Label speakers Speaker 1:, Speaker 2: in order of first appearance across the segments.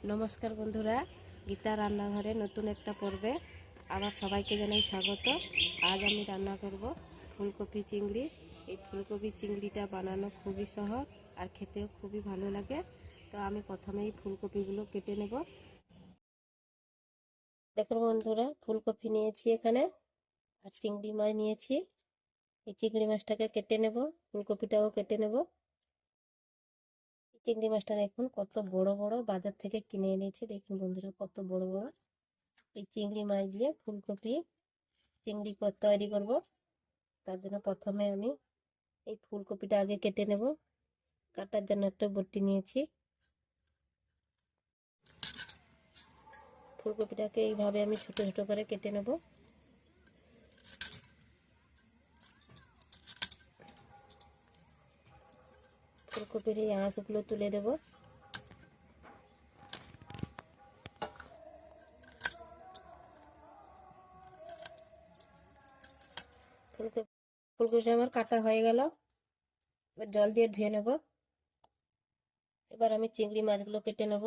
Speaker 1: নমস্কার বন্ধুরা, গীতা রান্নাঘরে নতুন একটা পর্বে আবার সবাইকে জানাই স্বাগত। আজ আমি রান্না করব ফুলকপি চিংড়ি। এই ফুলকপি চিংড়িটা বানানো খুবই সহজ আর খেতেও খুবই ভালো লাগে। তো আমি প্রথমেই ফুলকপিগুলো কেটে নেব। দেখুন বন্ধুরা, ফুলকপি নিয়েছি এখানে আর চিংড়ি মাছ নিয়েছি। এই চিংড়ি মাছটাকে কেটে নেব, ফুলকপিটাও কেটে নেব। চিংড়ি মাছটা দেখুন কত বড় বড়, বাজার থেকে কিনে এনেছি। দেখুন বন্ধুরা কত বড় বড়। এই চিংড়ি মাছ দিয়ে ফুলকপি চিংড়ি তৈরি করব। তার জন্য প্রথমে আমি এই ফুলকপিটা আগে কেটে নেব। কাটার জন্য একটা বটি নিয়েছি। ফুলকপিটাকে এইভাবে আমি ছোট ছোট করে কেটে নেব। ফুলকপির এই আঁশগুলো তুলে দেব। ফুলকপি আমার কাটা হয়ে গেল। এবার জল দিয়ে ধুয়ে নেব। এবার আমি চিংড়ি মাছগুলো কেটে নেব।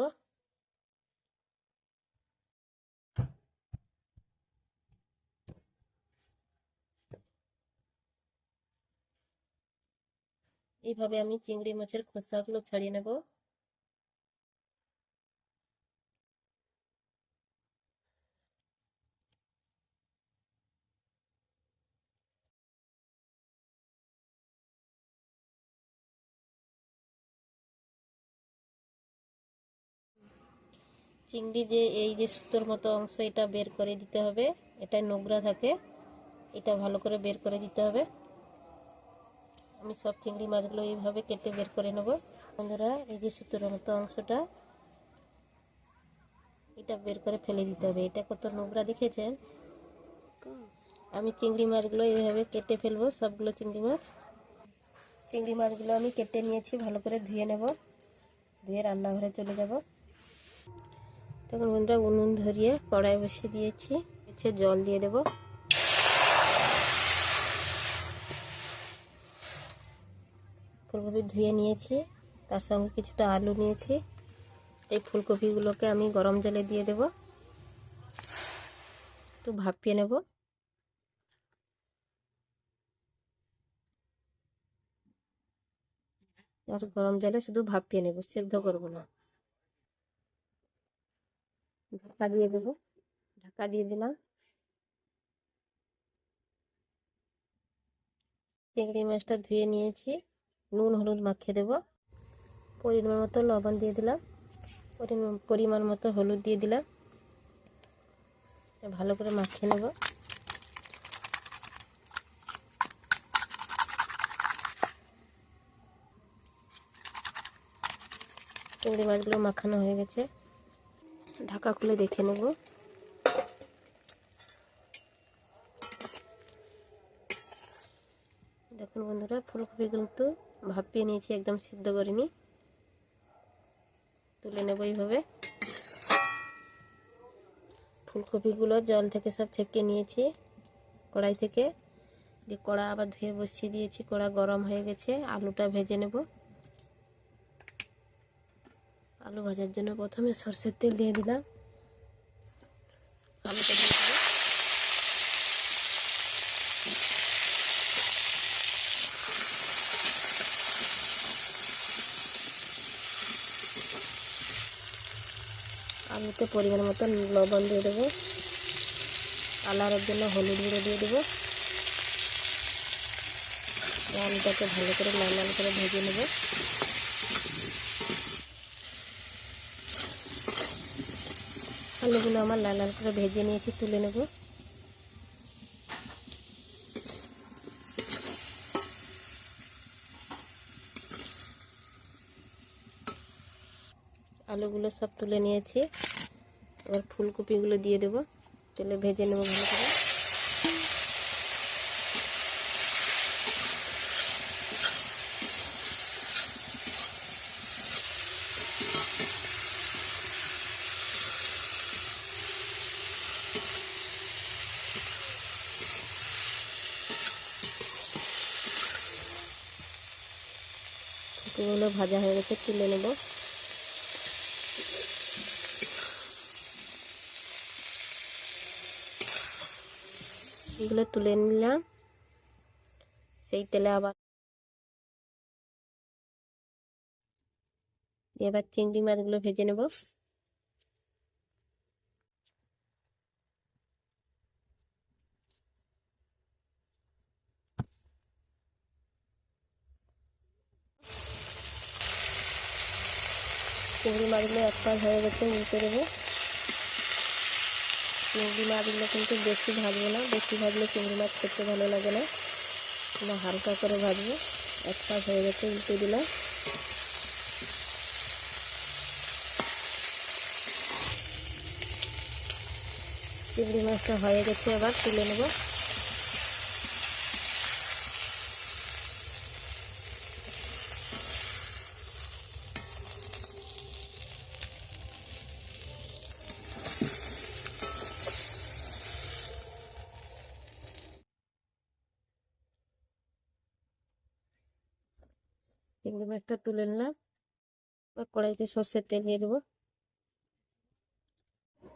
Speaker 1: এইভাবে আমি চিংড়ি মাছের খোসাগুলো ছাড়িয়ে নেব। চিংড়ি এই যে সুতোর মতো অংশ, এটা বের করে দিতে হবে। এটা নোংরা থাকে, এটা ভালো করে বের করে দিতে হবে। আমি সব চিংড়ি মাছগুলো এইভাবে কেটে বের করে নেব। বন্ধুরা, এই যে সুতোর মতো অংশটা, এটা বের করে ফেলে দিতে হবে। এটা কত নোংরা দেখেছেন। আমি চিংড়ি মাছগুলো এইভাবে কেটে ফেলবো, সবগুলো চিংড়ি মাছগুলো আমি কেটে নিয়েছি। ভালো করে ধুয়ে নেব, ধুয়ে রান্নাঘরে চলে যাব। তখন বন্ধুরা উনুন ধরিয়ে কড়াই বসিয়ে দিয়েছি। জল দিয়ে দেব। ফুলকপি ধুয়ে নিয়েছি, তার সঙ্গে কিছুটা আলু নিয়েছি। এই ফুলকপিগুলোকে আমি গরম জলে দিয়ে দেব, একটু ভাপিয়ে নেব। আর গরম জলে শুধু ভাপিয়ে নেব, সেদ্ধ করব না। ঢাকা দিয়ে দেব। ঢাকা দিয়ে দিলাম। চিংড়ি মাছটা ধুয়ে নিয়েছি, নুন হলুদ মাখিয়ে দেব। পরিমাণ মতো লবণ দিয়ে দিলাম, পরিমাণ মতো হলুদ দিয়ে দিলাম। ভালো করে মাখিয়ে নেব। চিংড়ি মাছগুলো মাখানো হয়ে গেছে। ঢাকা খুলে দেখে নেব। দেখুন বন্ধুরা, ফুলকপি কিন্তু ভাপিয়ে নিয়েছি, একদম সিদ্ধ করিনি। তুলে নেব এইভাবে। ফুলকপিগুলো জল থেকে সব ছেঁকে নিয়েছি কড়াই থেকে। দিয়ে কড়া আবার ধুয়ে বসিয়ে দিয়েছি। কড়া গরম হয়ে গেছে। আলুটা ভেজে নেব। আলু ভাজার জন্য প্রথমে সরষের তেল দিয়ে দিলাম। আলুটা দিয়ে দেবো। আলুতে পরিমাণ মতো লবণ দিয়ে দেবো। কালারের জন্য হলুদ গুঁড়ো দিয়ে দেবো। আলুটাকে ভালো করে লাল লাল করে ভেজে নেব। আলুগুলো আমার লাল লাল করে ভেজে নিয়েছি, তুলে নেব। আলুগুলো সব তুলে নিয়েছি। এবার ফুলকপিগুলো দিয়ে দেবো, তেলে ভেজে নেব ভালো করে। ফুলকপিগুলো ভাজা হয়ে গেছে, তুলে নেব। এগুলো তুলে নিলাম। সেই তেলে আবার এবার চিংড়ি মাছগুলো ভেজে নেব। চিংড়ি মাছগুলো এক পাশ হয়ে গেছে, উল্টে দেবো। চিংড়ি মাছগুলো কিন্তু বেশি ভাজবো না, বেশি ভাজলে চিংড়ি মাছ খেতে ভালো লাগে না, হালকা করে ভাজবো। এক পাশ হয়ে গেছে, উল্টে দিলাম। চিংড়ি মাছটা হয়ে গেছে, এবার তুলে নেব। চিংড়ি মাছটা তুলে নিলাম। কড়াইতে সর্ষের তেল দিয়ে দেবো।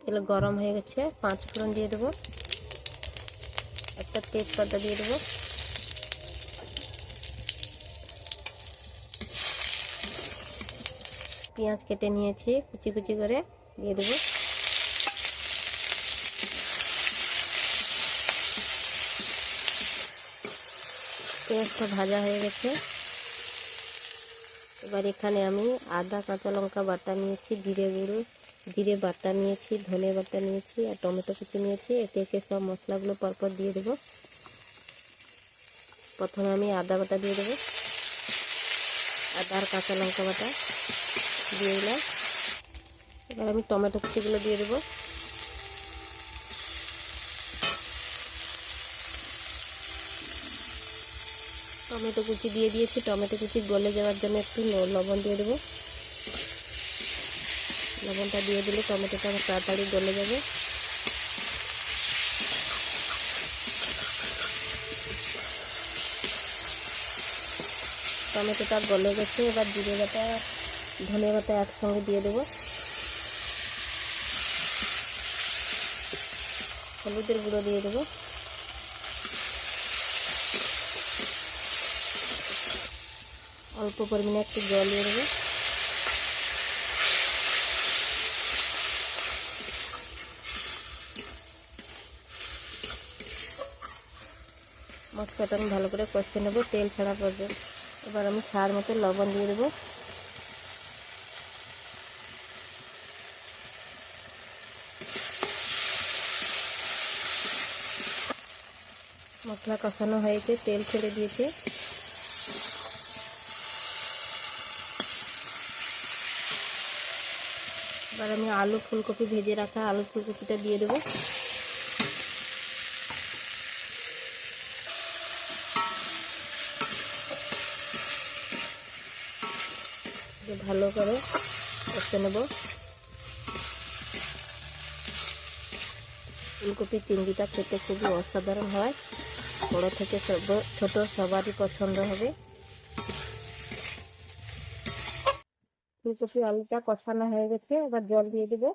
Speaker 1: তেল গরম হয়ে গেছে, 5 ফোড়ন দিয়ে দেবো, একটা তেজপাতা দিয়ে দেবো, পেঁয়াজ কেটে নিয়েছি কুচি কুচি করে দিয়ে দেবো। পেঁয়াজটা ভাজা হয়ে গেছে। এবার এখানে আমি আদা কাঁচা লঙ্কা বাটা নিয়েছি, জিরে বাটা নিয়েছি, ধনে বাটা নিয়েছি আর টমেটো কুচি নিয়েছি। একে একে সব মশলাগুলো পরপর দিয়ে দেবো। প্রথমে আমি আদা বাটা দিয়ে দেবো, আদা আর কাঁচা লঙ্কা বাটা দিয়ে দিলাম। এবার আমি টমেটো কুচিগুলো দিয়ে দেবো। টমেটো কুচি দিয়ে দিয়েছি, টমেটো কুচি গলে যাওয়ার জন্য একটু লবণ দিয়ে দেবো। লবণটা দিয়ে দিলে টমেটোটা তাড়াতাড়ি গলে যাবে। টমেটোটা গলে গেছে, এবার জিরে বাটা ধনে বাটা একসঙ্গে দিয়ে দেবো। হলুদের গুঁড়ো দিয়ে দেবো। অল্প পরিমাণে একটু জল দিয়ে দেবো। মশলাটা আমি ভালো করে কষে নেবো তেল ছাড়া পর্যন্ত। এবার আমি স্বাদ মতো লবণ দিয়ে দেবো। মশলা কষানো হয়েছে, তেল ছেড়ে দিয়েছে। এবার আমি আলু ফুলকপি ভেজে রাখা আলু ফুলকপিটা দিয়ে দেবো। ভালো করে কষে নেব। ফুলকপি চিংড়িটা খেতে খুবই অসাধারণ হয়, বড় থেকে ছোট সবারই পছন্দ হবে। ফুলকপি আলুটা কষানো হয়ে গেছে, এবার জল দিয়ে দেবো।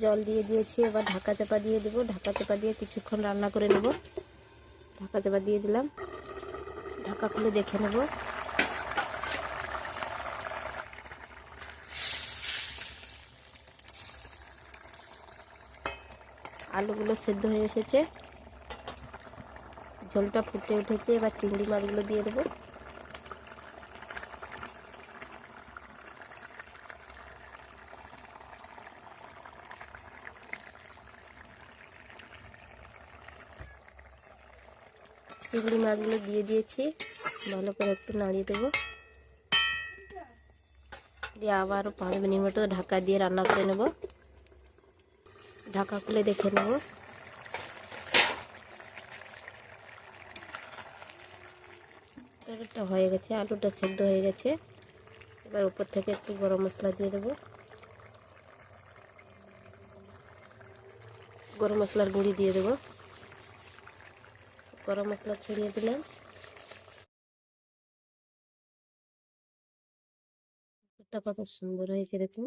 Speaker 1: জল দিয়ে দিয়েছি, এবার ঢাকা চাপা দিয়ে দেবো। ঢাকা চাপা দিয়ে কিছুক্ষণ রান্না করে নেব। ঢাকা চাপা দিয়ে দিলাম, ঢাকা খুলে দেখে নেব। আলুগুলো সেদ্ধ হয়ে এসেছে, ঝোলটা ফুটে উঠেছে। এবার চিংড়ি মাছগুলো দিয়ে দেবো। চিংড়ি মাছগুলো দিয়ে দিয়েছি, ভালো করে একটু নাড়িয়ে দেবো। দিয়ে আবারও 5 মিনিট মতো ঢাকা দিয়ে রান্না করে নেব। ঢাকা খুলে দেখে নেব। তরকারিটা হয়ে গেছে, আলুটা সেদ্ধ হয়ে গেছে। এবার উপর থেকে একটু গরম মশলা দিয়ে দেবো। গরম মশলার গুঁড়ি দিয়ে দেবো। গরম মশলা ছড়িয়ে দিলাম। কালারটা কত সুন্দর হয়েছে দেখুন।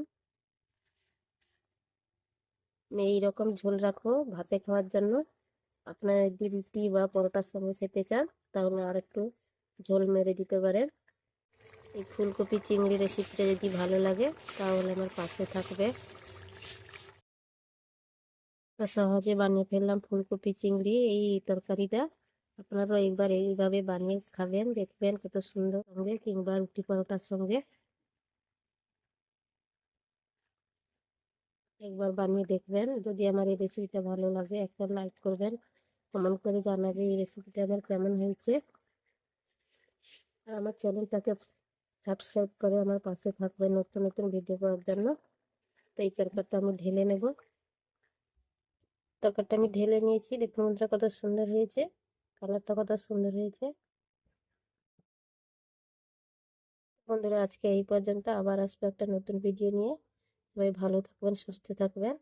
Speaker 1: এইরকম ঝোল রাখো ভাতে খাওয়ার জন্য। আপনারা যদি রুটি বা পরোটার সঙ্গে খেতে চান তাহলে আর একটু ঝোল মেরে দিতে পারেন। এই ফুলকপি চিংড়ি রেসিপিটা যদি ভালো লাগে তাহলে আমার পাশে থাকবে। তো সহজে বানিয়ে ফেললাম ফুলকপি চিংড়ি এই তরকারিটা। আপনারা একবার এইভাবে বানিয়ে খাবেন, দেখবেন কত সুন্দর সঙ্গে কিংবা রুটি পরোটার সঙ্গে। একবার বানিয়ে দেখবেন। যদি আমার এই রেসিপিটা ভালো লাগে একটা লাইক করবেন, কমেন্ট করে জানাবেন এই রেসিপিটা আমার কেমন হয়েছে। আর আমার চ্যানেলটাকে সাবস্ক্রাইব করে আমার পাশে থাকবেন নতুন নতুন ভিডিও পাওয়ার জন্য। তো এই তরকারিটা আমি ঢেলে নেব। তরকারিটা আমি ঢেলে নিয়েছি, দেখুন বন্ধুরা কত সুন্দর হয়েছে, কালারটা কত সুন্দর হয়েছে। বন্ধুরা আজকে এই পর্যন্ত, আবার আসবো একটা নতুন ভিডিও নিয়ে। সবাই ভালো থাকবেন, সুস্থ থাকবেন।